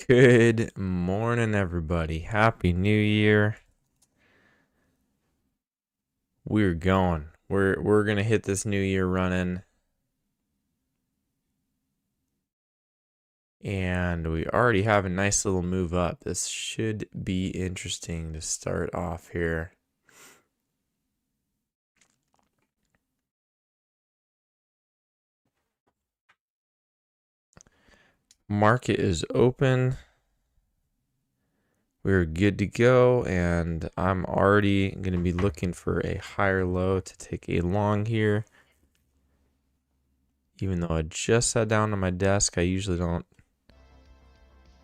Good morning, everybody. Happy New Year. We're going. We're gonna hit this new year running. And we already have a nice little move up. This should be interesting to start off here. Market is open. We're good to go, and I'm already going to be looking for a higher low to take a long here. Even though I just sat down on my desk, I usually don't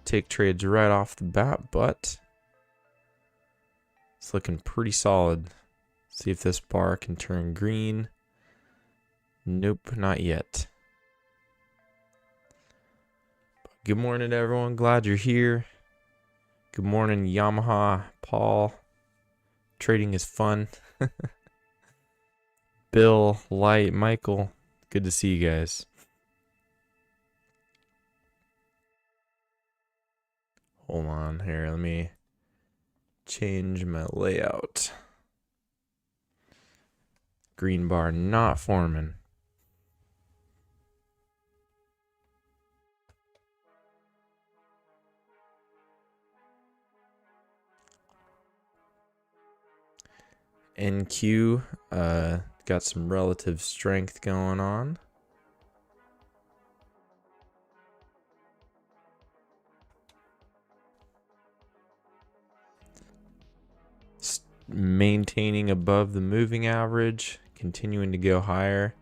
take trades right off the bat, but it's looking pretty solid. See if this bar can turn green. Nope, not yet. Good morning, everyone. Glad you're here. Good morning, Yamaha, Paul. Trading is fun. Bill, Light, Michael. Good to see you guys. Hold on here. Let me change my layout. Green bar not forming. NQ got some relative strength going on. Maintaining above the moving average, continuing to go higher.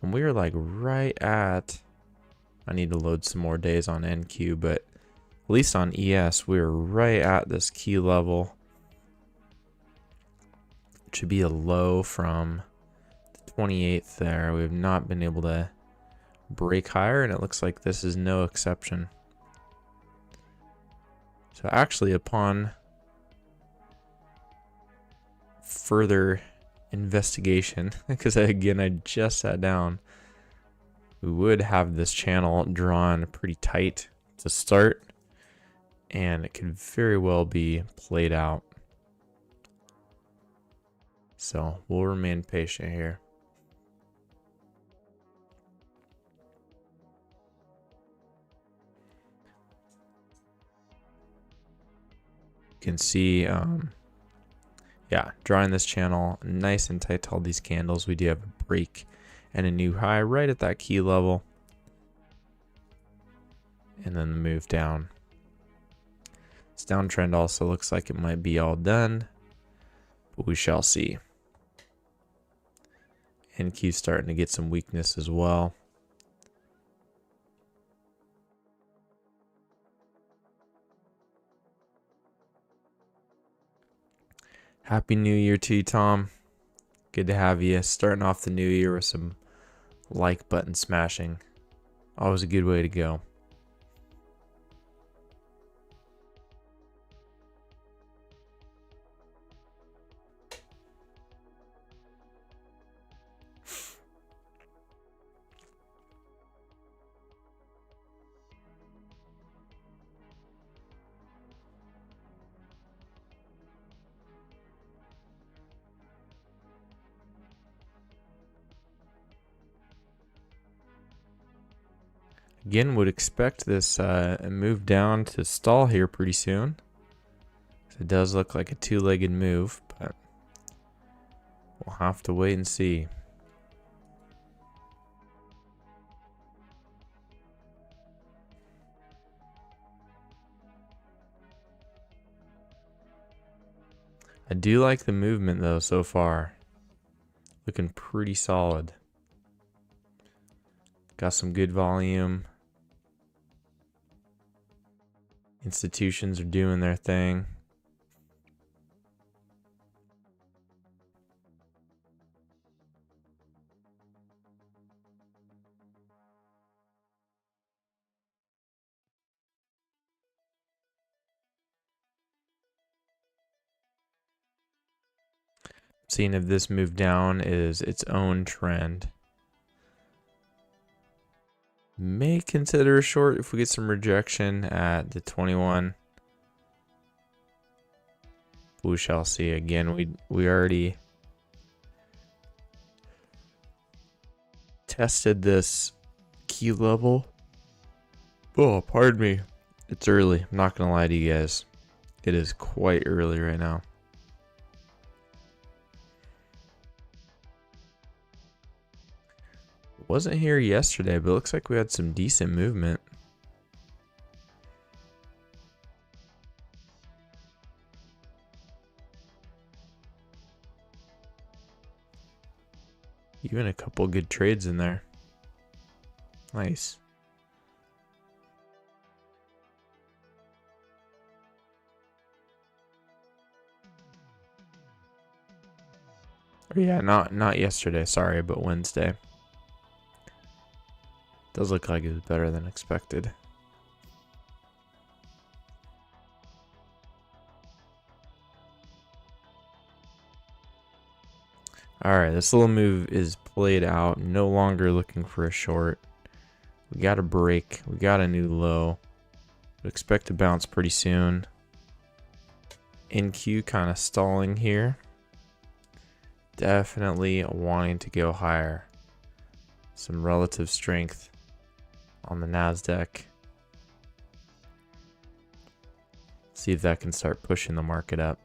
And we are like right at, I need to load some more days on NQ, but at least on ES, we're right at this key level. It should be a low from the 28th there. We have not been able to break higher, and it looks like this is no exception. So actually, upon further investigation, because again, I just sat down, we would have this channel drawn pretty tight to start, and it could very well be played out. So we'll remain patient here. You can see, yeah, drawing this channel nice and tight to all these candles. We do have a break and a new high right at that key level. And then the move down. This downtrend also looks like it might be all done, but we shall see. NQ starting to get some weakness as well. Happy New Year to you, Tom. Good to have you. Starting off the new year with some like button smashing. Always a good way to go. Again, would expect this move down to stall here pretty soon. It does look like a two-legged move, but we'll have to wait and see. I do like the movement though so far. Looking pretty solid. Got some good volume. Institutions are doing their thing. Seeing if this move down is its own trend. May consider a short if we get some rejection at the 21. We shall see. Again, we already tested this key level. Oh, pardon me. It's early. I'm not gonna lie to you guys. It is quite early right now. Wasn't here yesterday, but it looks like we had some decent movement. Even a couple good trades in there. Nice. Or yeah, not yesterday, sorry, but Wednesday. Does look like it was better than expected. Alright, this little move is played out. No longer looking for a short. We got a break. We got a new low. We expect to bounce pretty soon. NQ kind of stalling here. Definitely wanting to go higher. Some relative strength on the Nasdaq. See if that can start pushing the market up.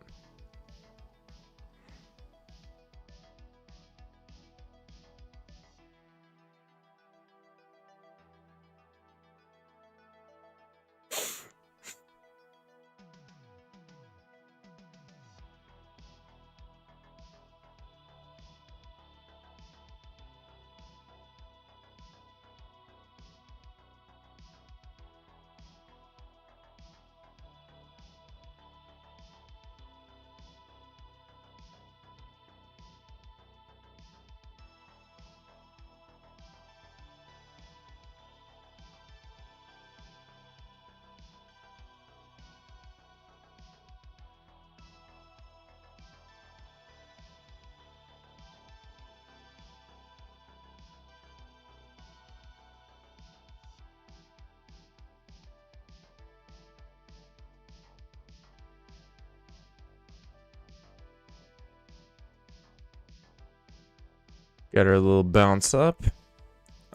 Got our little bounce up.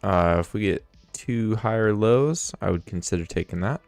If we get 2 higher lows, I would consider taking that.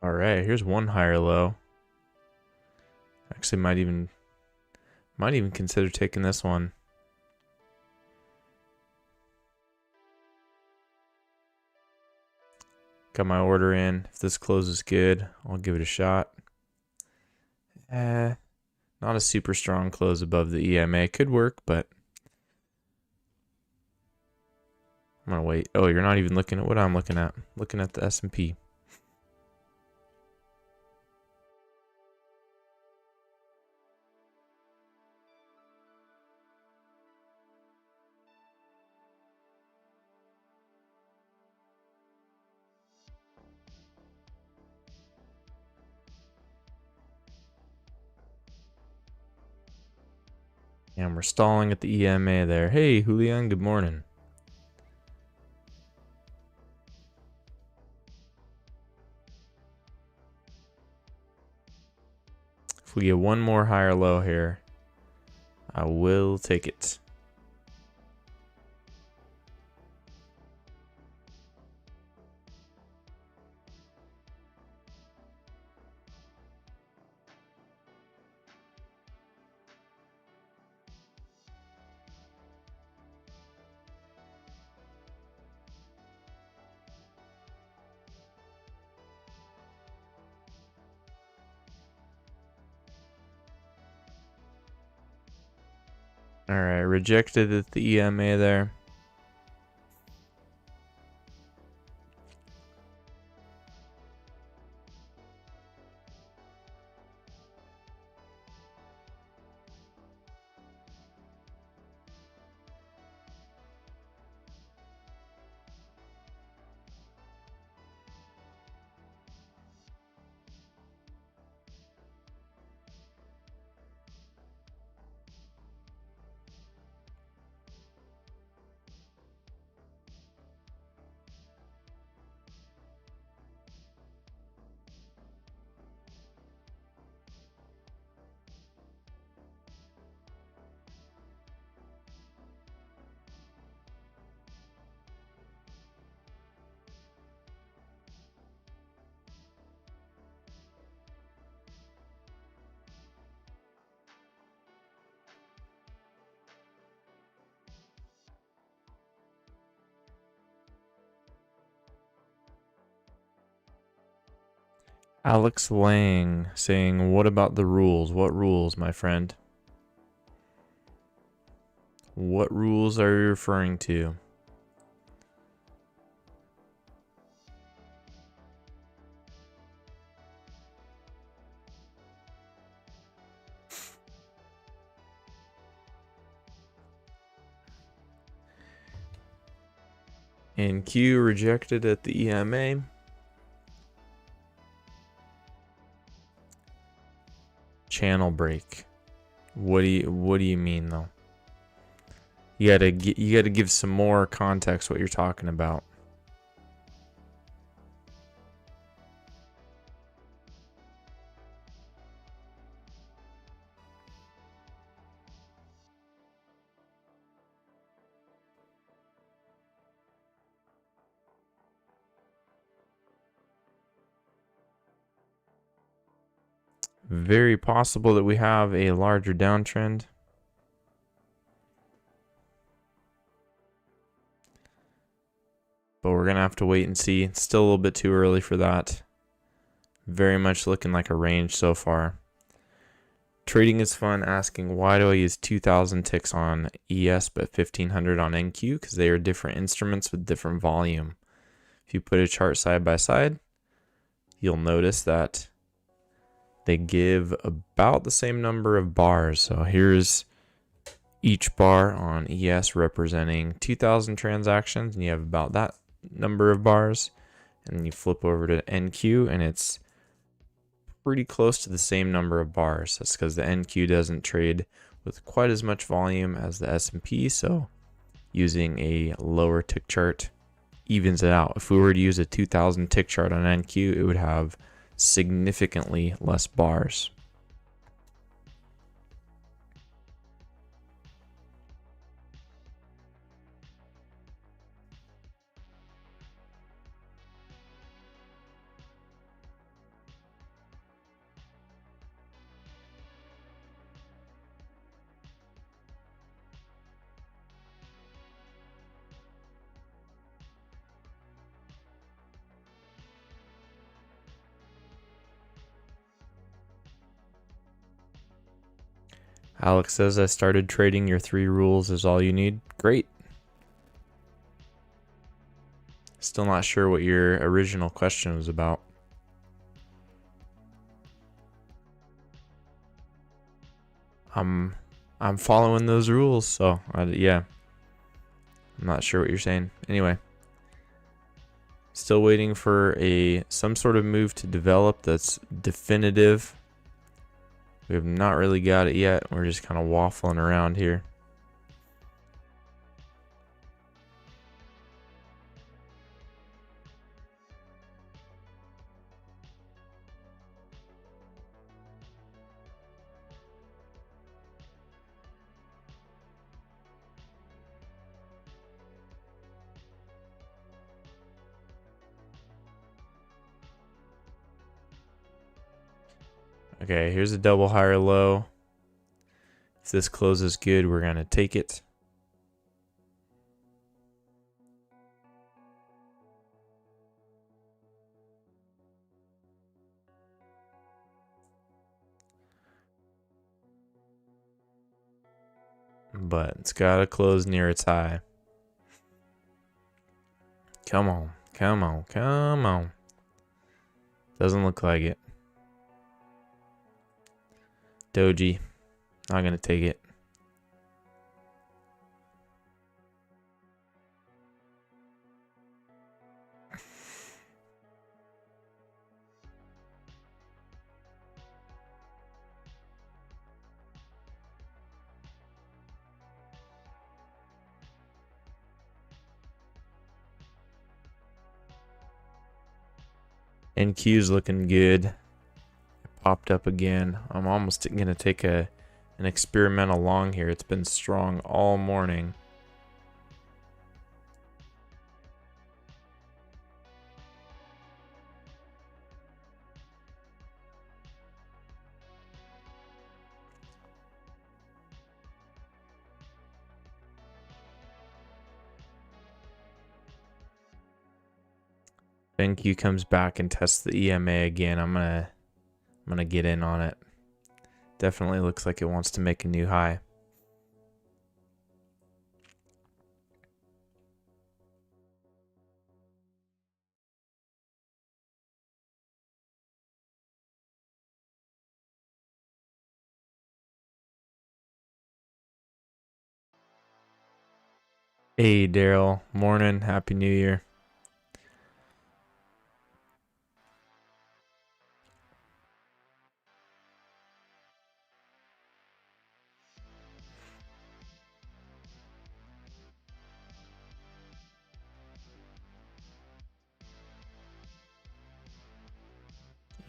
All right, here's one higher low. Actually, might even consider taking this one. Got my order in. If this closes good, I'll give it a shot. Not a super strong close above the EMA. Could work, but I'm gonna wait. Oh, you're not even looking at what I'm looking at. Looking at the S&P. And we're stalling at the EMA there. Hey, Julian, good morning. If we get one more higher low here, I will take it. All right, rejected at the EMA there. Alex Lang saying, what about the rules? What rules, my friend? What rules are you referring to? And Q rejected at the EMA. Channel break. What do you mean though? You gotta give some more context what you're talking about. Very possible that we have a larger downtrend. But we're going to have to wait and see. It's still a little bit too early for that. Very much looking like a range so far. Trading is fun. Asking, why do I use 2,000 ticks on ES but 1,500 on NQ? Because they are different instruments with different volume. If you put a chart side by side, you'll notice that they give about the same number of bars. So here's each bar on ES representing 2,000 transactions, and you have about that number of bars. And then you flip over to NQ, and it's pretty close to the same number of bars. That's because the NQ doesn't trade with quite as much volume as the S&P, so using a lower tick chart evens it out. If we were to use a 2,000 tick chart on NQ, it would have significantly less bars. Alex says, I started trading. Your 3 rules is all you need. Great. Still not sure what your original question was about. I'm following those rules, so yeah. I'm not sure what you're saying. Anyway, still waiting for some sort of move to develop that's definitive. We have not really got it yet. We're just kind of waffling around here. Okay, here's a double higher low. If this closes good, we're going to take it. But it's got to close near its high. Come on, come on, come on. Doesn't look like it. Doji, not going to take it. NQ's looking good. It popped up again. I'm almost going to take an experimental long here. It's been strong all morning. NQ comes back and tests the EMA again, I'm gonna get in on it. Definitely looks like it wants to make a new high. Hey Daryl, morning, happy new year.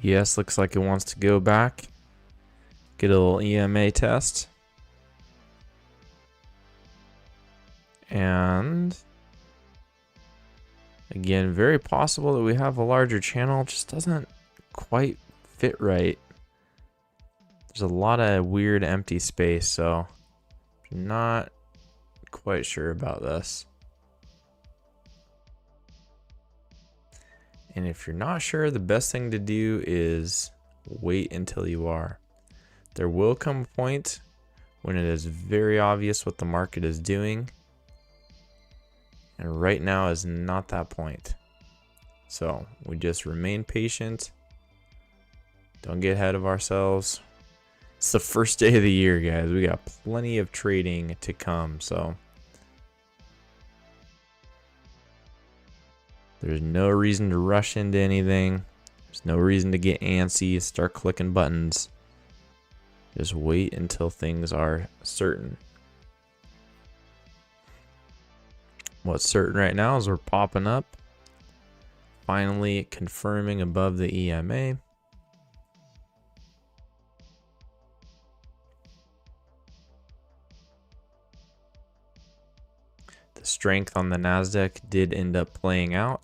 Yes, looks like it wants to go back. Get a little EMA test. And again, very possible that we have a larger channel. It just doesn't quite fit right. There's a lot of weird empty space, so I'm not quite sure about this. And if you're not sure, the best thing to do is wait until you are. There will come a point when it is very obvious what the market is doing. And right now is not that point. So we just remain patient. Don't get ahead of ourselves. It's the first day of the year, guys. We got plenty of trading to come, so there's no reason to rush into anything. There's no reason to get antsy, start clicking buttons. Just wait until things are certain. What's certain right now is we're popping up. Finally confirming above the EMA. The strength on the Nasdaq did end up playing out.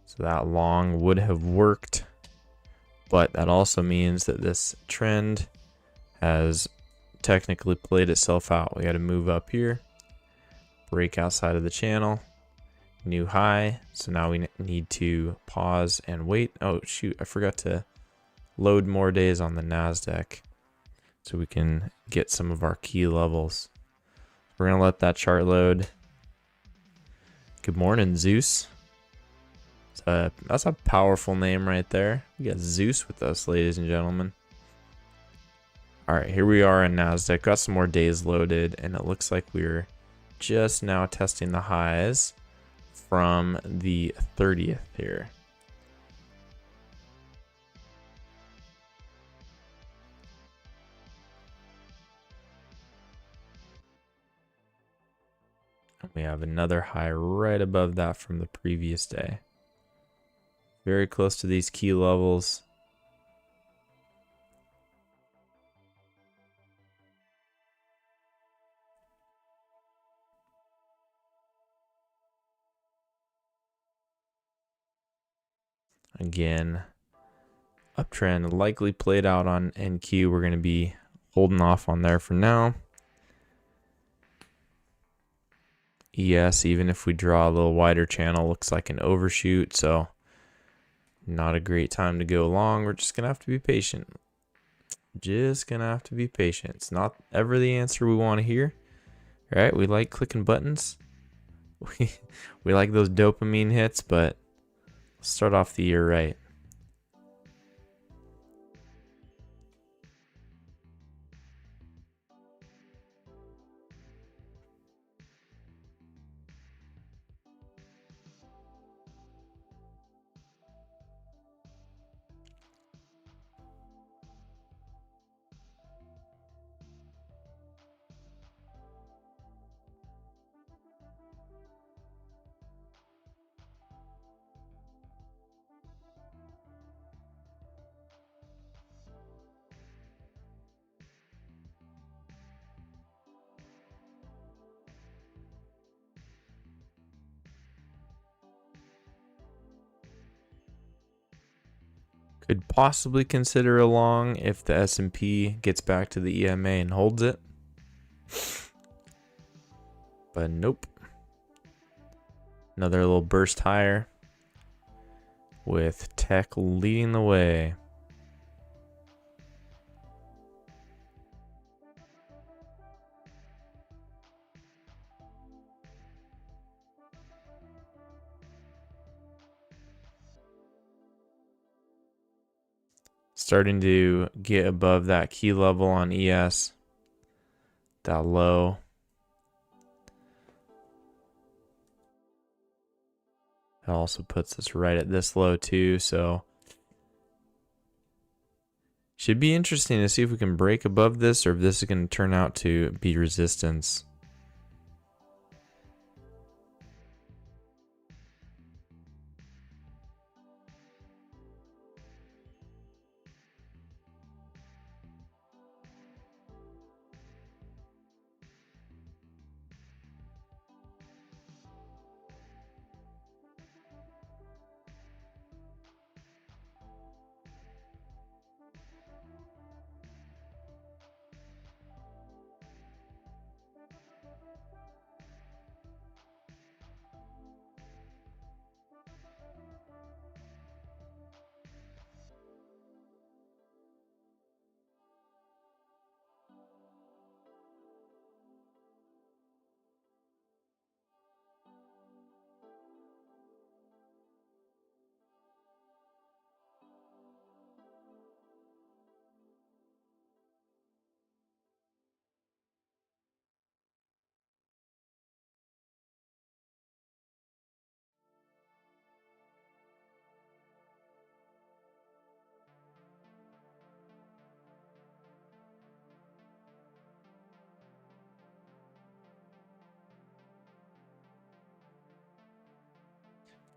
So that long would have worked. But that also means that this trend has technically played itself out. We got to move up here. Break outside of the channel. New high. So now we need to pause and wait. Oh, shoot. I forgot to load more days on the Nasdaq so we can get some of our key levels. We're going to let that chart load. Good morning, Zeus. That's a powerful name right there. We got Zeus with us, ladies and gentlemen. All right, here we are in Nasdaq. Got some more days loaded, and it looks like we're just now testing the highs from the 30th here. We have another high right above that from the previous day. Very close to these key levels. Again, uptrend likely played out on NQ. We're going to be holding off on there for now. Yes, even if we draw a little wider channel, looks like an overshoot, so not a great time to go long. We're just gonna have to be patient. Just gonna have to be patient. It's not ever the answer we want to hear. All right, we like clicking buttons. We like those dopamine hits, but let's start off the year right. Could possibly consider a long if the S&P gets back to the EMA and holds it. But nope. Another little burst higher. with tech leading the way. Starting to get above that key level on ES, that low. It also puts us right at this low too, so should be interesting to see if we can break above this or if this is going to turn out to be resistance.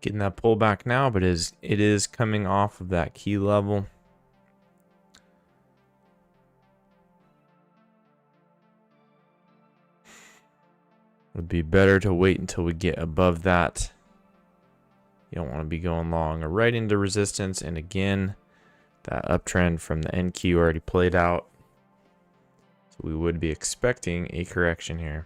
Getting that pullback now, but it is coming off of that key level. Would be better to wait until we get above that. You don't want to be going long or right into resistance. And again, that uptrend from the NQ already played out. So we would be expecting a correction here.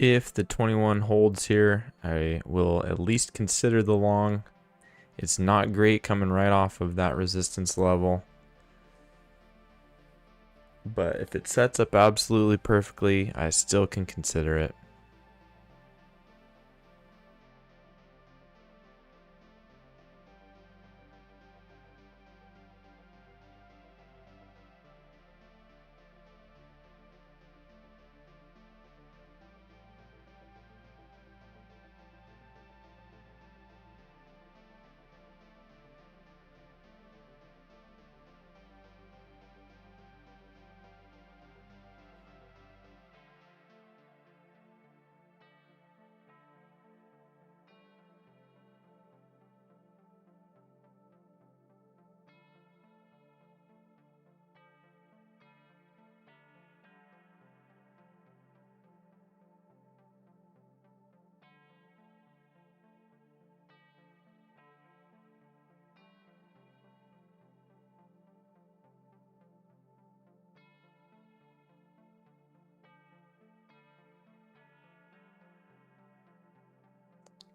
If the 21 holds here, I will at least consider the long. It's not great coming right off of that resistance level. But if it sets up absolutely perfectly, I still can consider it.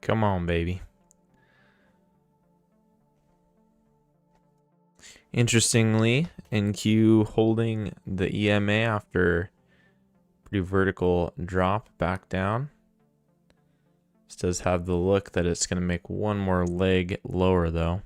Come on, baby. Interestingly, NQ holding the EMA after Pretty vertical drop back down. This does have the look that it's going to make one more leg lower though.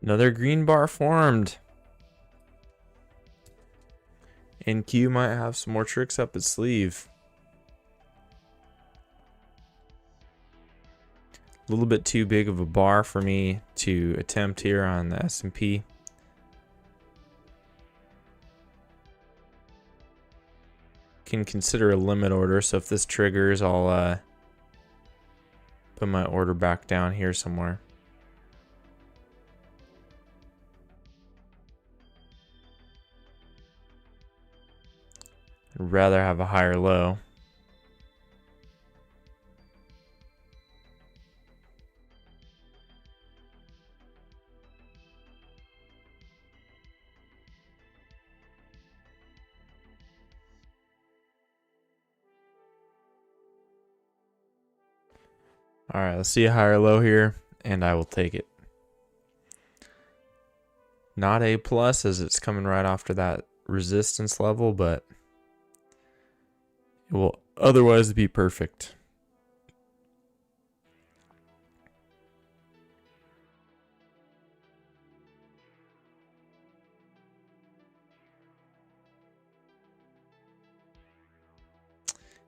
Another green bar formed. And Q might have some more tricks up its sleeve. A little bit too big of a bar for me to attempt here on the S&P. Can consider a limit order, so if this triggers, I'll put my order back down here somewhere. I'd rather have a higher low. All right, let's see a higher low here, and I will take it. Not A plus as it's coming right after that resistance level, but it will otherwise be perfect.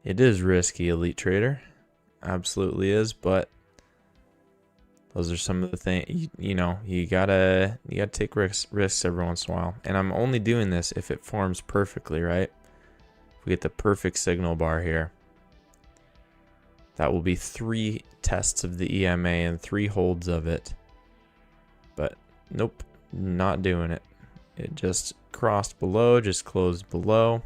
It is risky, Elite Trader. Absolutely is, but those are some of the things, you know, you gotta take risks every once in a while. And I'm only doing this if it forms perfectly, right? If we get the perfect signal bar here, that will be 3 tests of the EMA and 3 holds of it. But nope, not doing it. It just crossed below, just closed below.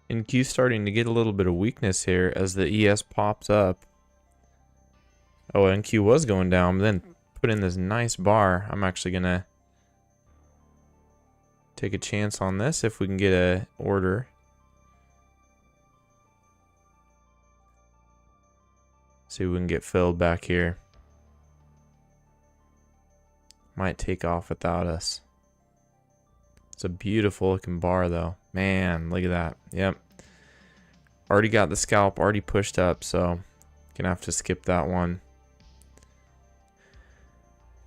And Q's starting to get a little bit of weakness here as the ES pops up. Oh, and Q was going down, but then put in this nice bar. I'm actually gonna take a chance on this if we can get a order. See if we can get filled back here. Might take off without us. It's a beautiful looking bar though. Man, look at that. Yep. Already got the scalp, already pushed up, so gonna have to skip that one.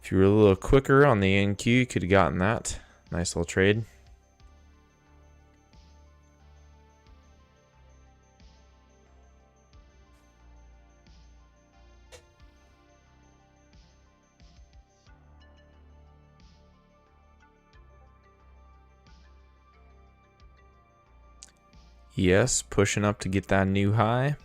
If you were a little quicker on the NQ, you could have gotten that. Nice little trade. Yes, pushing up to get that new high.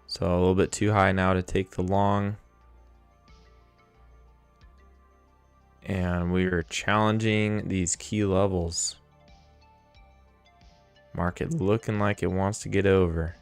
So a little bit too high now to take the long. And we are challenging these key levels. Market looking like it wants to get over.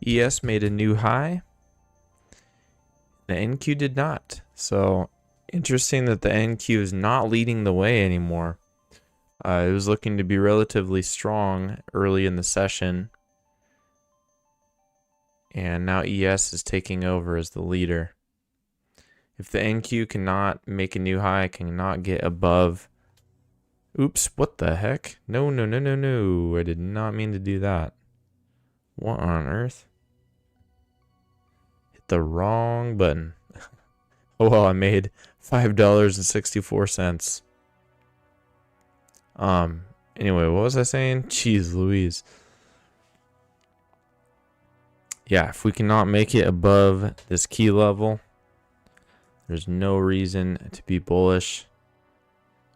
ES made a new high. The NQ did not. So interesting that the NQ is not leading the way anymore. It was looking to be relatively strong early in the session. And now ES is taking over as the leader. If the NQ cannot make a new high, cannot get above. Oops, what the heck? No, no, no, no, no. I did not mean to do that. What on earth? Hit the wrong button. Oh well, I made $5.64. Anyway, what was I saying? Jeez Louise. Yeah, if we cannot make it above this key level, there's no reason to be bullish.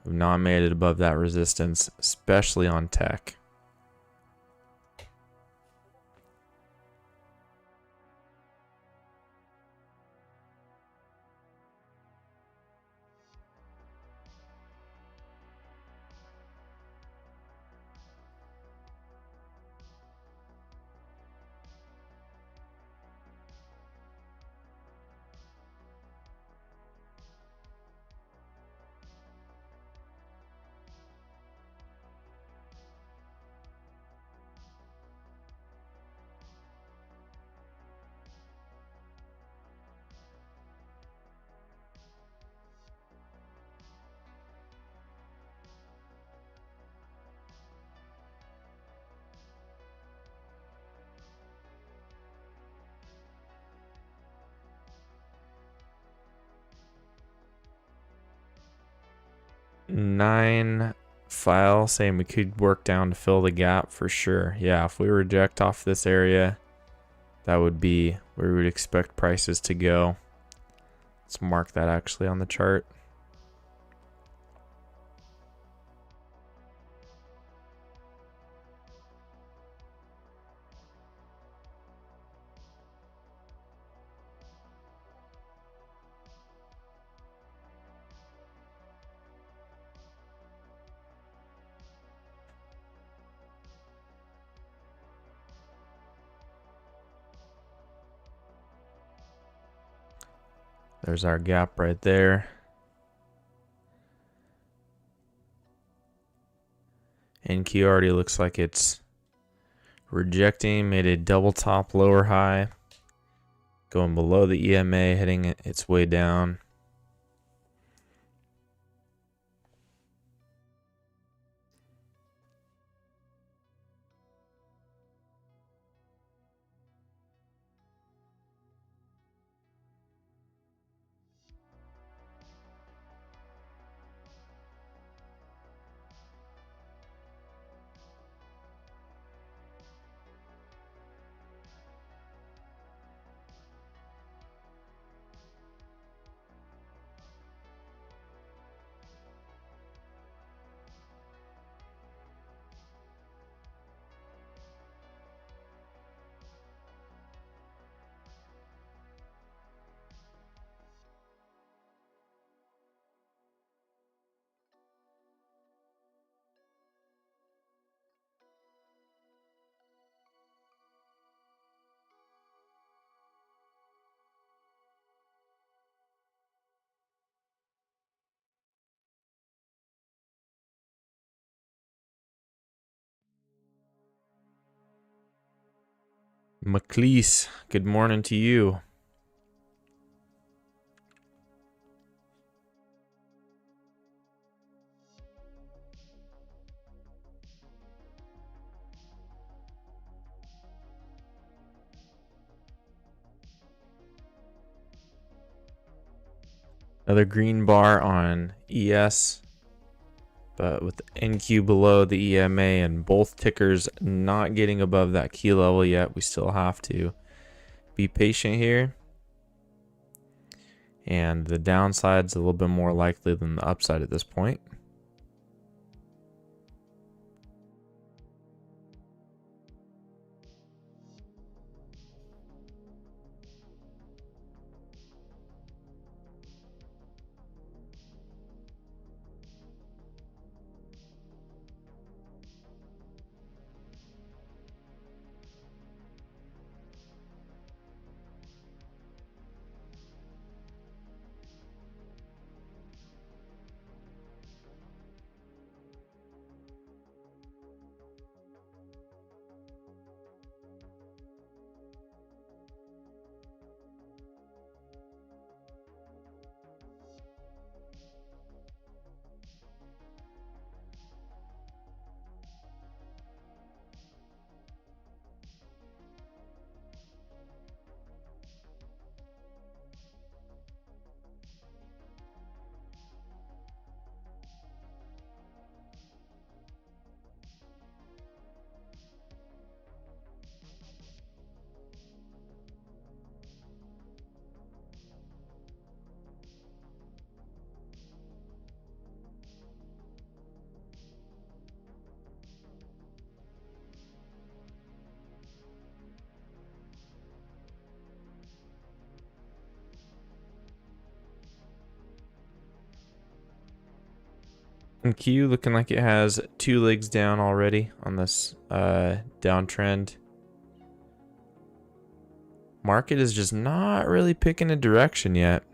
We've not made it above that resistance, especially on tech. Nine file saying we could work down to fill the gap for sure. Yeah, if we reject off this area, that would be where we would expect prices to go. Let's mark that actually on the chart. There's our gap right there. NQ already looks like it's rejecting, made a double top lower high. Going below the EMA, heading its way down. McLeese, good morning to you. Another green bar on ES, but with the NQ below the EMA and both tickers not getting above that key level yet. We still have to be patient here. And the downside's a little bit more likely than the upside at this point. And Q looking like it has 2 legs down already on this downtrend. Market is just not really picking a direction yet.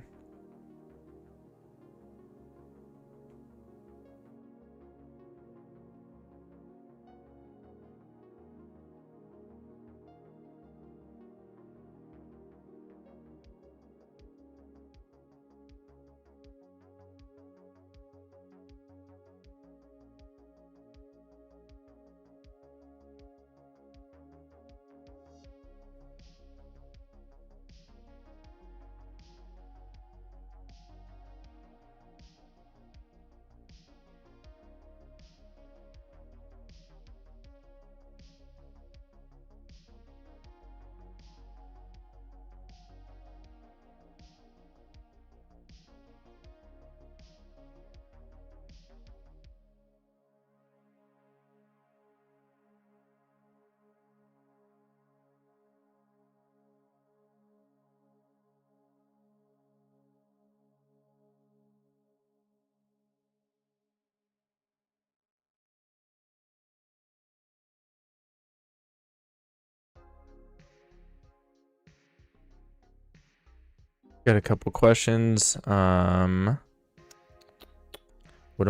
Got a couple questions. What are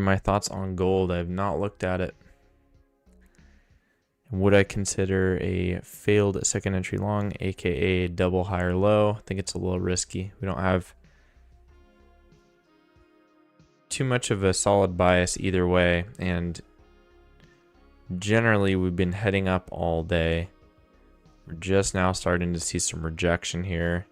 my thoughts on gold? I have not looked at it. Would I consider a failed second entry long, aka double high or low? I think it's a little risky. We don't have too much of a solid bias either way, and generally we've been heading up all day. We're just now starting to see some rejection here.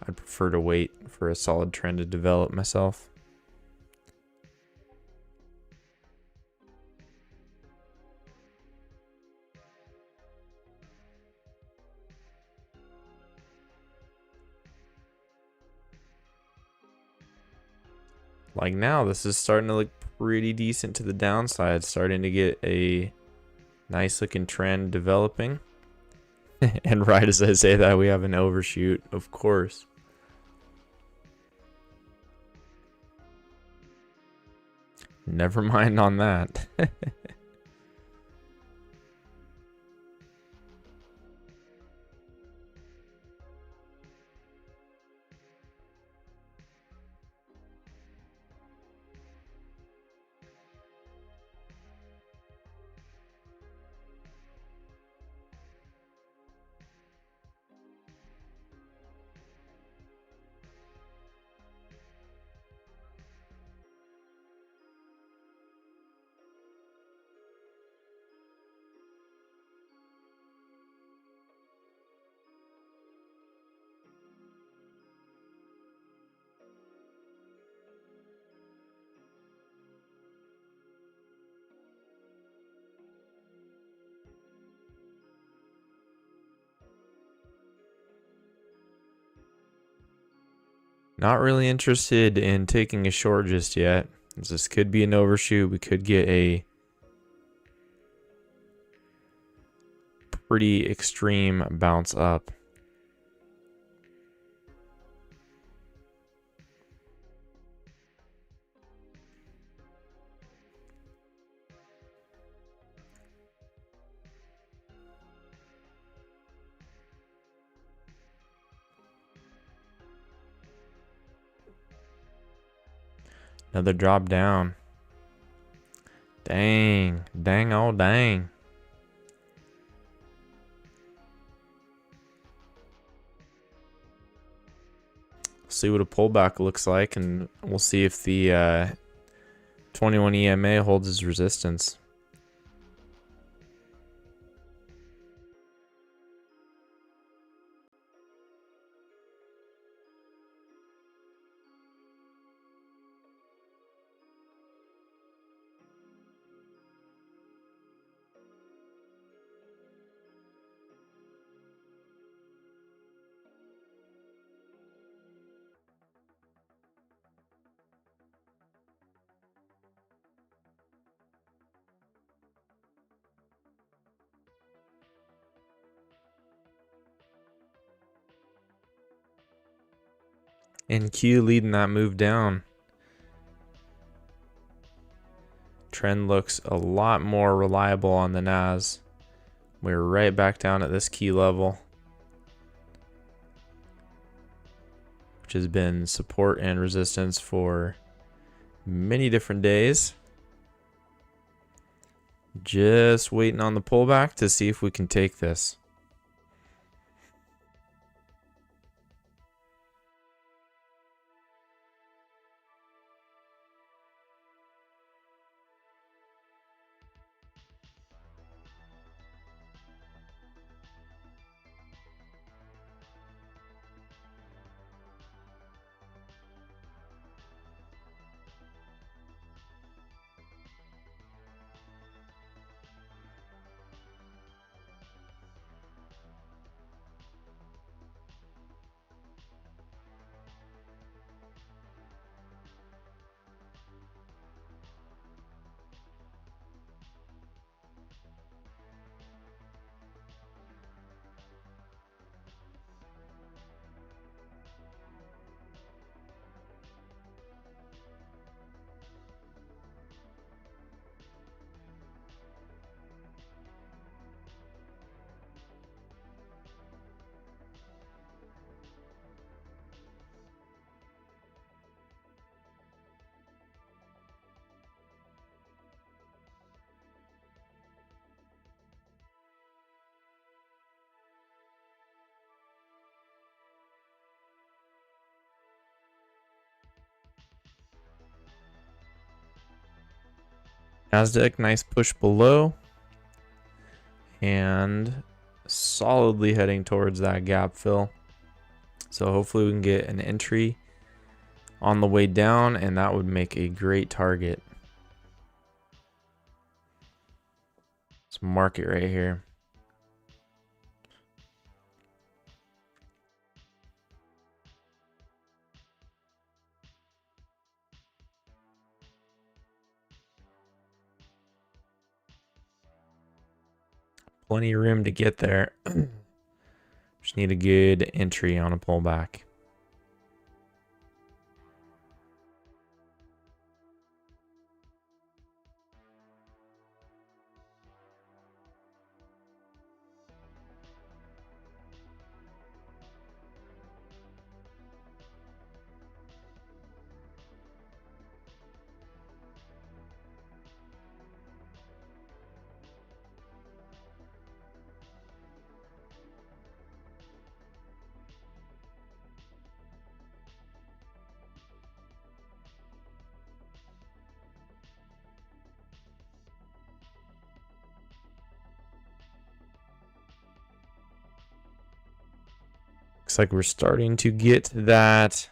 I'd prefer to wait for a solid trend to develop myself. Like now, this is starting to look pretty decent to the downside, starting to get a nice looking trend developing. And right as I say that, we have an overshoot, of course. Never mind on that. Not really interested in taking a short just yet. This could be an overshoot. We could get a pretty extreme bounce up. Another drop down. Dang. Dang, oh dang. See what a pullback looks like, and we'll see if the 21 EMA holds its resistance. And Q leading that move down. Trend looks a lot more reliable on the NAS. We're right back down at this key level, which has been support and resistance for many different days. Just waiting on the pullback to see if we can take this. Nasdaq, nice push below. And solidly heading towards that gap fill. So hopefully we can get an entry on the way down, and that would make a great target. Let's mark it right here. Plenty of room to get there. Just need a good entry on a pullback. Looks like we're starting to get that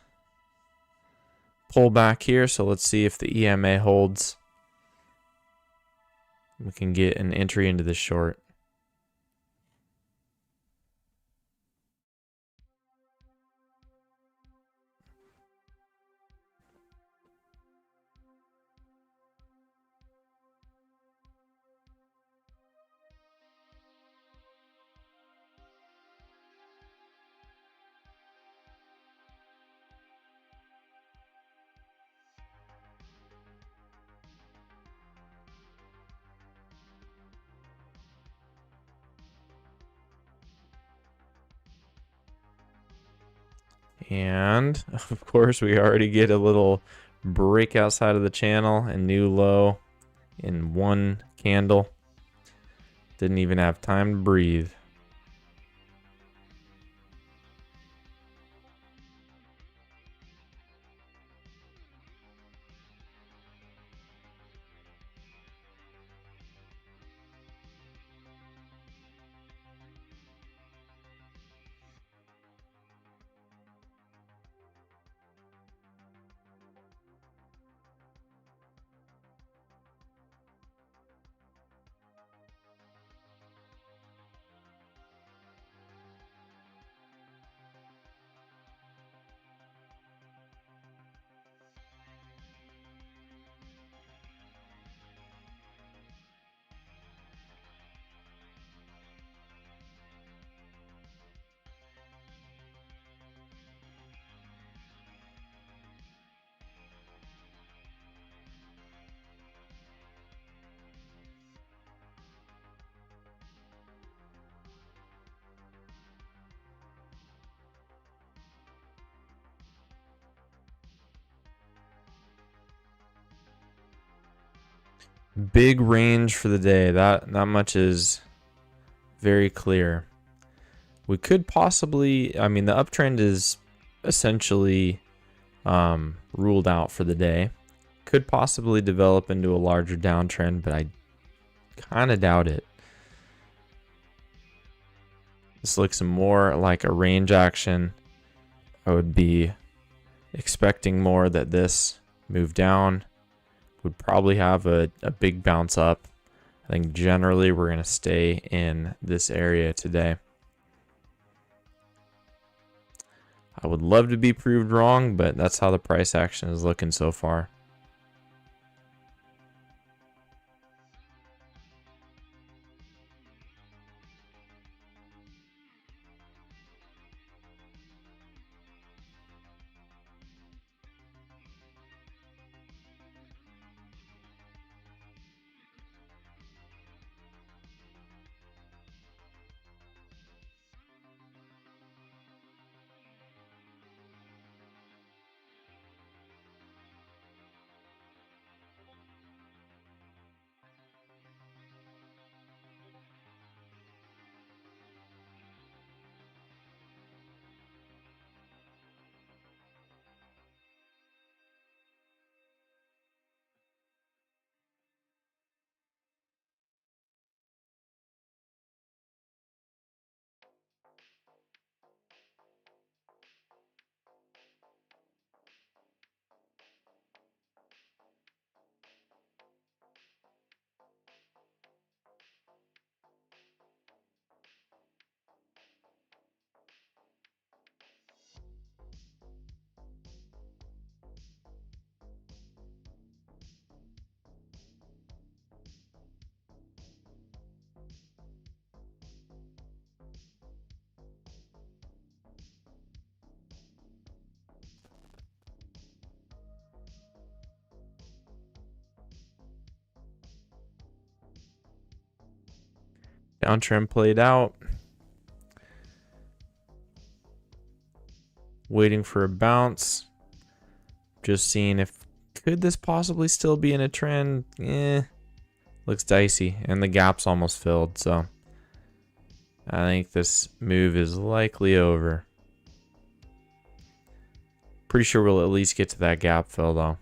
pullback here. So let's see if the EMA holds. We can get an entry into the short. And of course, we already get a little break outside of the channel and new low in one candle. Didn't even have time to breathe. Big range for the day. That much is very clear. We could possibly, I mean, the uptrend is essentially ruled out for the day. Could possibly develop into a larger downtrend, but I kind of doubt it. This looks more like a range action. I would be expecting more that this move down would probably have a big bounce up. I think generally we're going to stay in this area today. I would love to be proved wrong, but that's how the price action is looking so far. Downtrend played out. Waiting for a bounce. Just seeing if could this possibly still be in a trend. Looks dicey, and the gap's almost filled, so I think this move is likely over. Pretty sure we'll at least get to that gap fill though.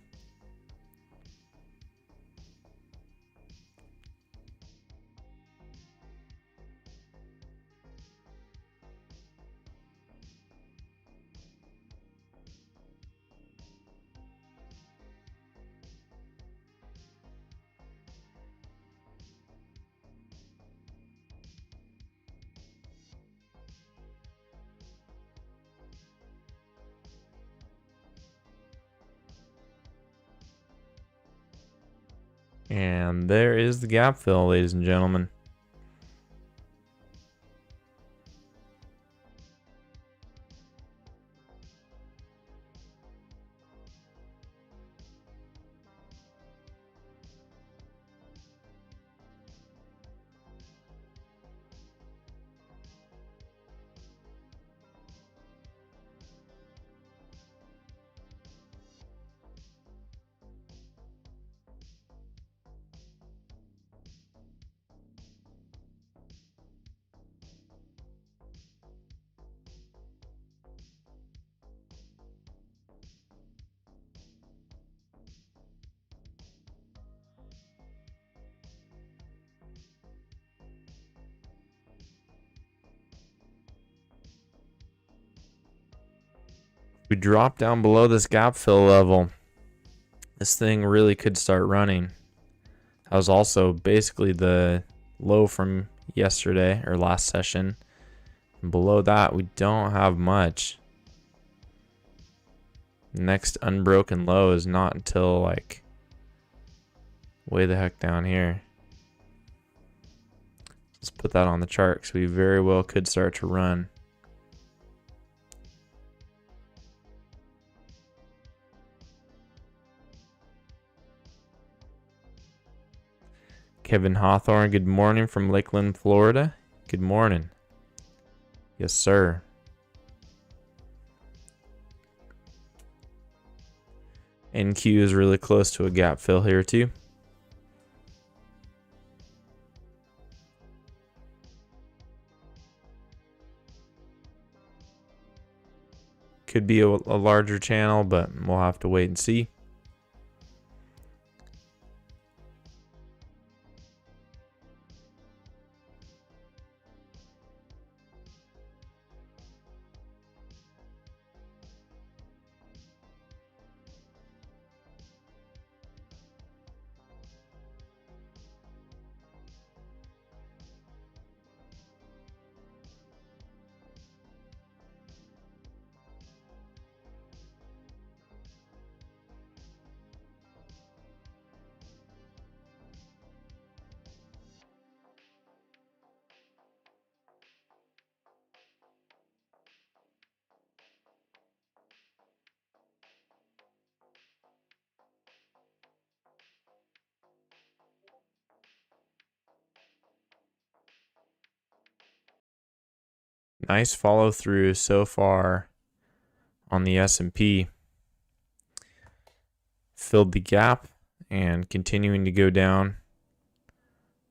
And there is the gap fill, ladies and gentlemen. We drop down below this gap fill level. This thing really could start running. That was also basically the low from yesterday or last session. And below that, we don't have much. Next unbroken low is not until like way the heck down here. Let's put that on the chart because we very well could start to run. Kevin Hawthorne, good morning from Lakeland, Florida. Good morning. Yes, sir. NQ is really close to a gap fill here too. Could be a larger channel, but we'll have to wait and see. Nice follow through so far on the S&P. Filled the gap and continuing to go down.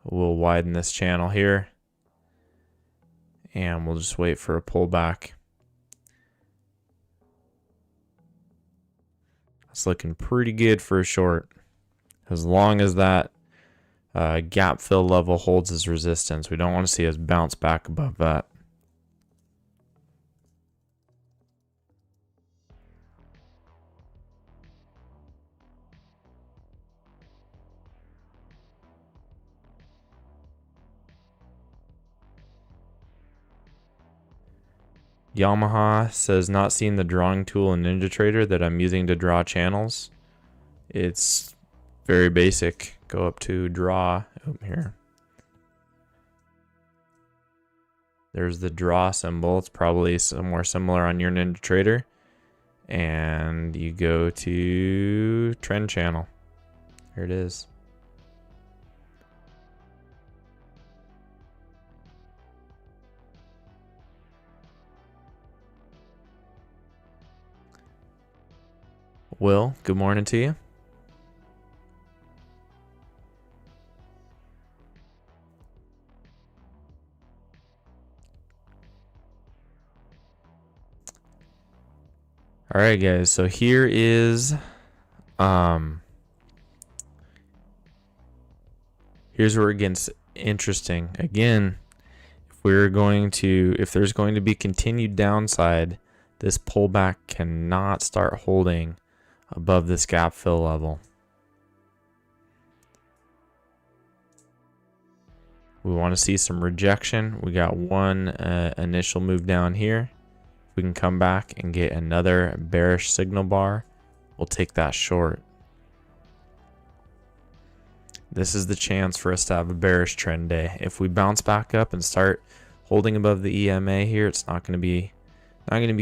We'll widen this channel here and we'll just wait for a pullback. It's looking pretty good for a short as long as that gap fill level holds as resistance. We don't want to see us bounce back above that. Yamaha says not seeing the drawing tool in NinjaTrader that I'm using to draw channels. It's very basic. Go up to draw. Oh, here. There's the draw symbol. It's probably somewhere similar on your NinjaTrader. And you go to trend channel. Here it is. Will, good morning to you. All right, guys. So here is here's where it gets interesting. Again, if there's going to be continued downside, this pullback cannot start holding above this gap fill level. We want to see some rejection. We got one initial move down here. If we can come back and get another bearish signal bar, we'll take that short. This is the chance for us to have a bearish trend day. If we bounce back up and start holding above the EMA here, it's not going to be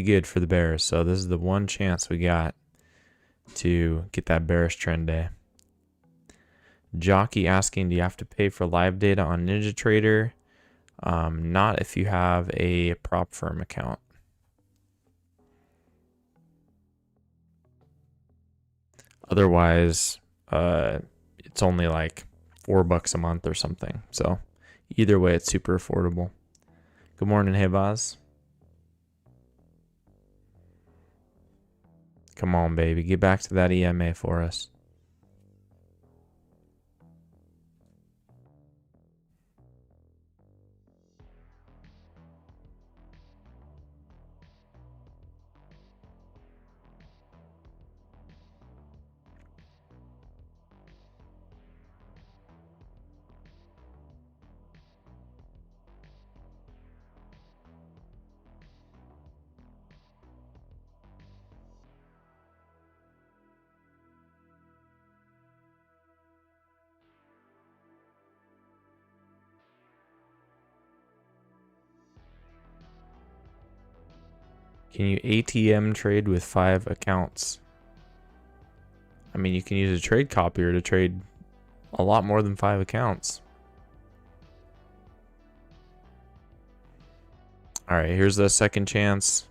good for the bears. So this is the one chance we got to get that bearish trend day. Jockey asking, do you have to pay for live data on NinjaTrader? Not if you have a prop firm account. Otherwise, it's only like $4 a month or something. So either way, it's super affordable. Good morning, hey Boz. Come on, baby. Get back to that EMA for us. Can you ATM trade with 5 accounts? I mean, you can use a trade copier to trade a lot more than 5 accounts. All right, here's the second chance.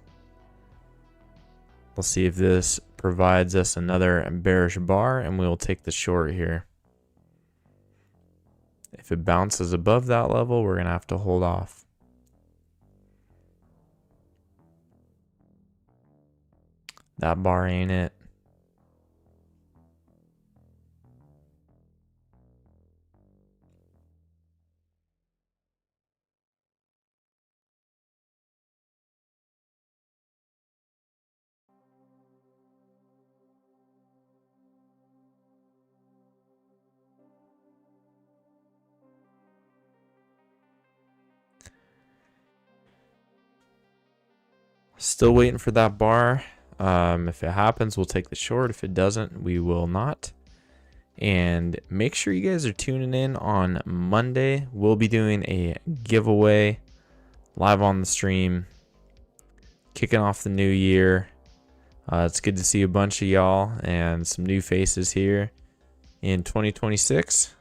We'll see if this provides us another bearish bar, and we will take the short here. If it bounces above that level, we're going to have to hold off. That bar ain't it. Still waiting for that bar. If it happens, we'll take the short. If it doesn't, we will not. And make sure you guys are tuning in on Monday. We'll be doing a giveaway live on the stream, kicking off the new year. It's good to see a bunch of y'all and some new faces here in 2026.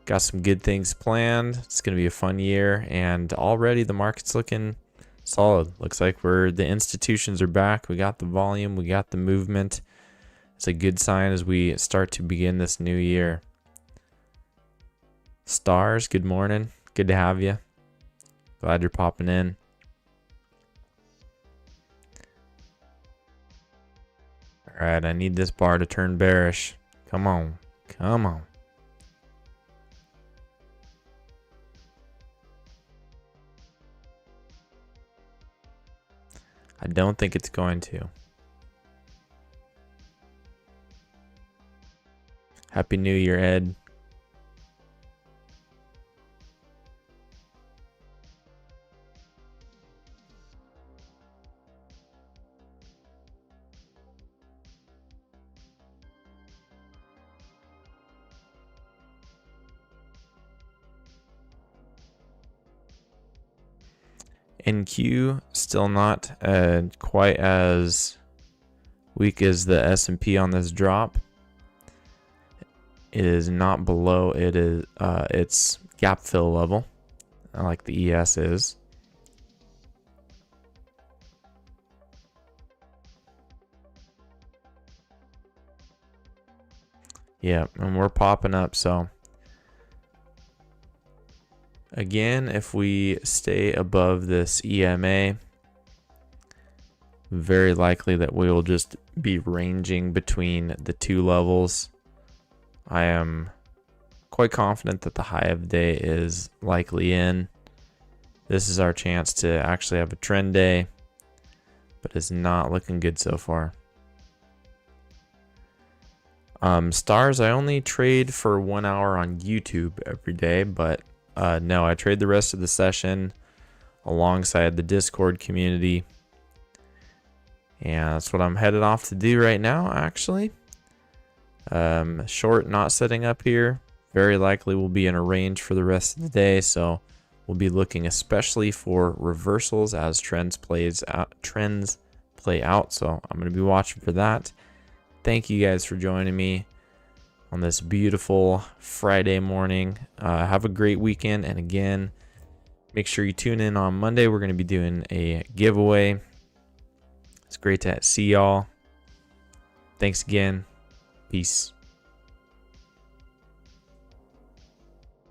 Got some good things planned. It's going to be a fun year, and already the market's looking solid. Looks like the institutions are back. We got the volume, we got the movement. It's a good sign as we start to begin this new year. Stars, good morning. Good to have you. Glad you're popping in. All right, I need this bar to turn bearish. Come on. Come on. I don't think it's going to. Happy New Year, Ed. NQ still not quite as weak as the S&P on this drop. It is not below its gap fill level, like the ES is. Yeah, and we're popping up. So again, if we stay above this EMA, very likely that we will just be ranging between the two levels. I am quite confident that the high of the day is likely in. This is our chance to actually have a trend day, but it's not looking good so far. Stars, I only trade for 1 hour on YouTube every day, but no, I trade the rest of the session alongside the Discord community. And that's what I'm headed off to do right now, actually. Short not setting up here. Very likely we'll be in a range for the rest of the day, so we'll be looking especially for reversals as trends play out. So I'm going to be watching for that. Thank you guys for joining me on this beautiful Friday morning. Have a great weekend, and again, make sure you tune in on Monday. We're going to be doing a giveaway. It's great to see y'all. Thanks again. Peace.